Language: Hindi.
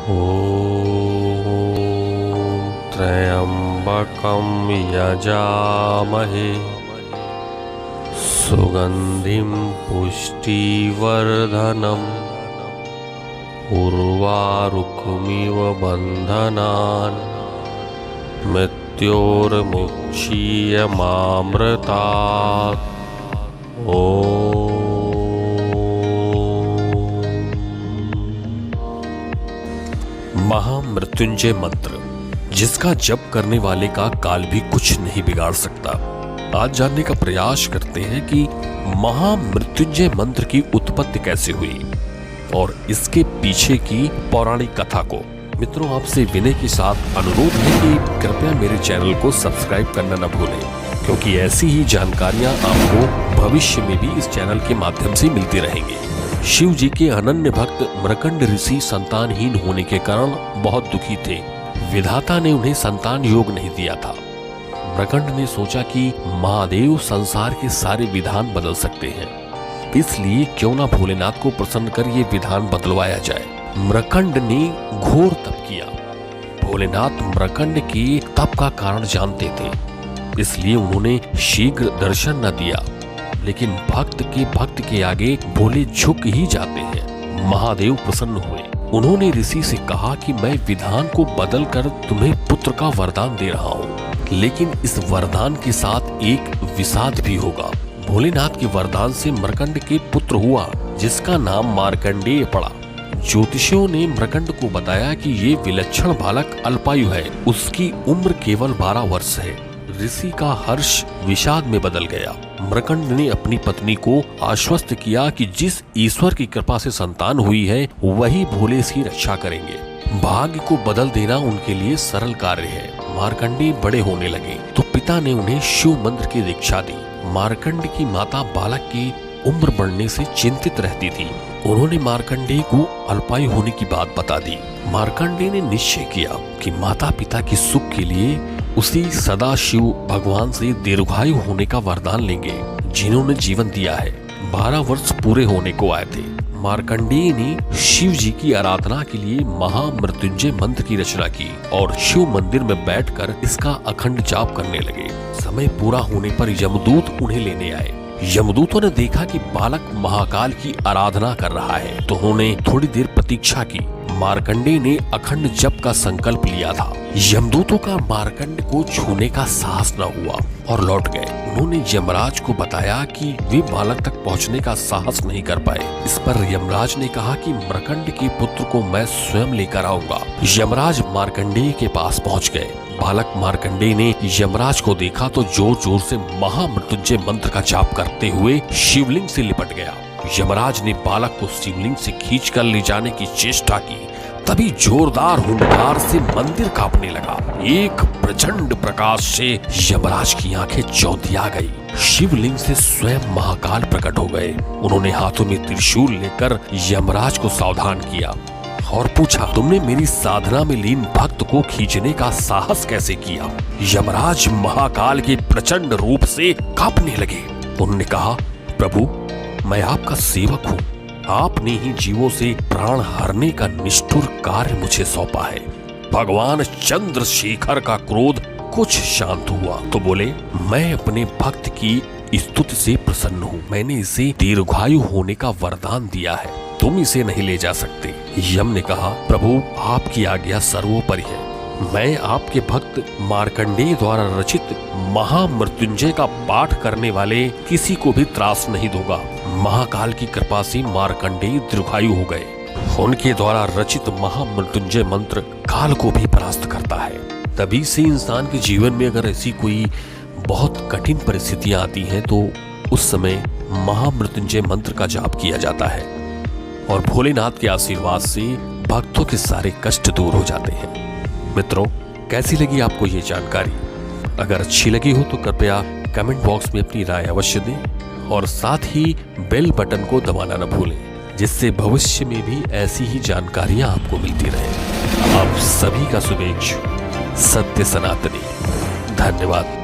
ॐ त्र्यम्बकं यजामहे सुगन्धिं पुष्टिवर्धनम् उर्वारुकमिव बन्धनान् मृत्योर्मुक्षीयमामृतात्। महामृत्युंजय मंत्र, जिसका जप करने वाले का काल भी कुछ नहीं बिगाड़ सकता। आज जानने का प्रयास करते हैं कि महामृत्युंजय मंत्र की उत्पत्ति कैसे हुई और इसके पीछे की पौराणिक कथा को। मित्रों, आपसे विनय के साथ अनुरोध है कि कृपया मेरे चैनल को सब्सक्राइब करना न भूलें, क्योंकि ऐसी ही जानकारियां आपको भविष्य में भी इस चैनल के माध्यम से मिलती रहेंगी। शिव जी के अनन्य भक्त मृकंड ऋषि संतानहीन होने के कारण बहुत दुखी थे। विधाता ने उन्हें संतान योग नहीं दिया था। मृकंड ने सोचा कि महादेव संसार के सारे विधान बदल सकते हैं, इसलिए क्यों ना भोलेनाथ को प्रसन्न कर ये विधान बदलवाया जाए। मृकंड ने घोर तप किया। भोलेनाथ मृकंड के तप का कारण जानते थे, इसलिए उन्होंने शीघ्र दर्शन न दिया। लेकिन भक्त के आगे भोले झुक ही जाते हैं। महादेव प्रसन्न हुए। उन्होंने ऋषि से कहा कि मैं विधान को बदल कर तुम्हें पुत्र का वरदान दे रहा हूँ, लेकिन इस वरदान के साथ एक विषाद भी होगा। भोलेनाथ के वरदान से मृकंड के पुत्र हुआ, जिसका नाम मार्कंडेय पड़ा। ज्योतिषियों ने मृकंड को बताया कि ये विलक्षण बालक अल्पायु है, उसकी उम्र केवल 12 वर्ष है। ऋषि का हर्ष विषाद में बदल गया। मृकंड ने अपनी पत्नी को आश्वस्त किया कि जिस ईश्वर की कृपा से संतान हुई है, वही भोले की रक्षा करेंगे। भाग्य को बदल देना उनके लिए सरल कार्य है। मार्कंडेय बड़े होने लगे तो पिता ने उन्हें शिव मंत्र की दीक्षा दी। मार्कंड की माता बालक की उम्र बढ़ने से चिंतित रहती थी। उन्होंने मार्कंडेय को अल्पायु होने की बात बता दी। मार्कंडेय ने निश्चय किया कि माता पिता के सुख के लिए उसी सदा शिव भगवान से दीर्घायु होने का वरदान लेंगे, जिन्होंने जीवन दिया है। 12 वर्ष पूरे होने को आए थे। मार्कंडेय ने शिव जी की आराधना के लिए महामृत्युंजय मंत्र की रचना की और शिव मंदिर में बैठकर इसका अखंड जाप करने लगे। समय पूरा होने पर यमदूत उन्हें लेने आए। यमदूतों ने देखा कि बालक महाकाल की आराधना कर रहा है, तो उन्होंने थोड़ी देर प्रतीक्षा की। मार्कंडेय ने अखंड जप का संकल्प लिया था। यमदूतों का मार्कंड को छूने का साहस न हुआ और लौट गए। उन्होंने यमराज को बताया कि वे बालक तक पहुंचने का साहस नहीं कर पाए। इस पर यमराज ने कहा कि मृकंड के पुत्र को मैं स्वयं लेकर आऊंगा। यमराज मार्कंडेय के पास पहुंच गए। बालक मार्कंडेय ने यमराज को देखा तो जोर जोर से महामृत्युंजय मंत्र का जाप करते हुए शिवलिंग से लिपट गया। यमराज ने बालक को शिवलिंग से खींचकर ले जाने की चेष्टा की। तभी जोरदार हुंकार से मंदिर कांपने लगा। एक प्रचंड प्रकाश से यमराज की आंखें चौंधिया गई। शिवलिंग से स्वयं महाकाल प्रकट हो गए। उन्होंने हाथों में त्रिशूल लेकर यमराज को सावधान किया और पूछा, तुमने मेरी साधना में लीन भक्त को खींचने का साहस कैसे किया? यमराज महाकाल के प्रचंड रूप से कांपने लगे। उन्होंने कहा, प्रभु, मैं आपका सेवक हूँ। आपने ही जीवों से प्राण हरने का निष्ठुर कार्य मुझे सौंपा है। भगवान चंद्रशेखर का क्रोध कुछ शांत हुआ तो बोले, मैं अपने भक्त की स्तुति से प्रसन्न हूँ। मैंने इसे दीर्घायु होने का वरदान दिया है, तुम इसे नहीं ले जा सकते। यम ने कहा, प्रभु, आपकी आज्ञा सर्वोपरि है। मैं आपके भक्त मार्कंडेय द्वारा रचित महामृत्युंजय का पाठ करने वाले किसी को भी त्रास नहीं दूंगा। महाकाल की कृपा से मार्कंडेय दीर्घायु हो गए। उनके द्वारा रचित महामृत्युंजय मंत्र काल को भी परास्त करता है। तभी से इंसान के जीवन में अगर ऐसी कोई बहुत कठिन परिस्थितियां आती हैं तो उस समय महामृत्युंजय मंत्र का जाप किया जाता है और भोलेनाथ के आशीर्वाद से भक्तों के सारे कष्ट दूर हो जाते हैं। मित्रों, कैसी लगी आपको ये जानकारी? अगर अच्छी लगी हो तो कृपया कमेंट बॉक्स में अपनी राय अवश्य दें और साथ ही बेल बटन को दबाना न भूलें, जिससे भविष्य में भी ऐसी ही जानकारियां आपको मिलती रहे। आप सभी का शुभेच्छु, सत्य सनातनी। धन्यवाद।